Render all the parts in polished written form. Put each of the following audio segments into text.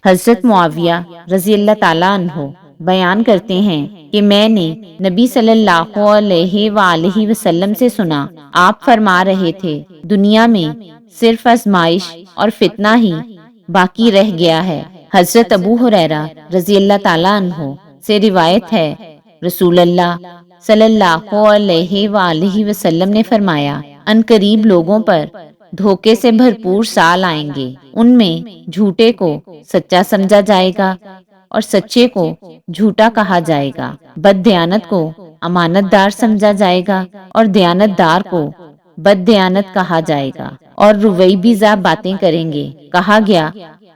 حضرت معاویہ رضی اللہ تعالیٰ عنہ بیان کرتے ہیں کہ میں نے نبی صلی اللہ علیہ وآلہ وسلم سے سنا، آپ فرما رہے تھے دنیا میں صرف آزمائش اور فتنہ ہی باقی رہ گیا ہے۔ حضرت ابو ہریرہ رضی اللہ تعالیٰ عنہ سے روایت ہے، رسول اللہ صلی اللہ علیہ وآلہ وسلم نے فرمایا، ان قریب لوگوں پر دھوکے سے بھرپور سال آئیں گے، ان میں جھوٹے کو سچا سمجھا جائے گا اور سچے کو جھوٹا کہا جائے گا، بد دیانت کو امانت دار سمجھا جائے گا اور دیانت دار کو بد دیانت کہا جائے گا، اور روئی بیزا باتیں کریں گے۔ کہا گیا،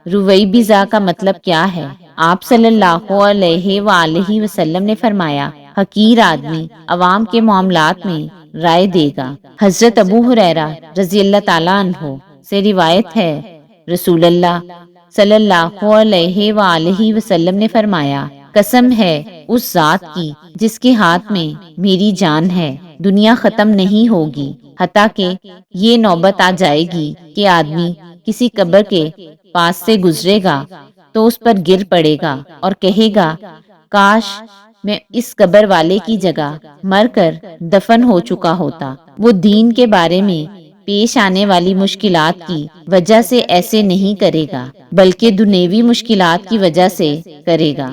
روئی بیزا کا مطلب کیا ہے؟ آپ صلی اللہ علیہ وآلہ وسلم نے فرمایا، حقیر آدمی عوام کے معاملات میں رائے دے گا۔ حضرت ابو ہریرہ رضی اللہ تعالیٰ عنہ سے روایت ہے، رسول اللہ صلی اللہ علیہ وآلہ وسلم نے فرمایا، قسم ہے اس ذات کی جس کے ہاتھ میں میری جان ہے، دنیا ختم نہیں ہوگی حتیٰ کہ یہ نوبت آ جائے گی کہ آدمی کسی قبر کے پاس سے گزرے گا تو اس پر گر پڑے گا اور کہے گا، کاش میں اس قبر والے کی جگہ مر کر دفن ہو چکا ہوتا۔ وہ دین کے بارے میں پیش آنے والی مشکلات کی وجہ سے ایسے نہیں کرے گا، بلکہ دنیوی مشکلات کی وجہ سے کرے گا۔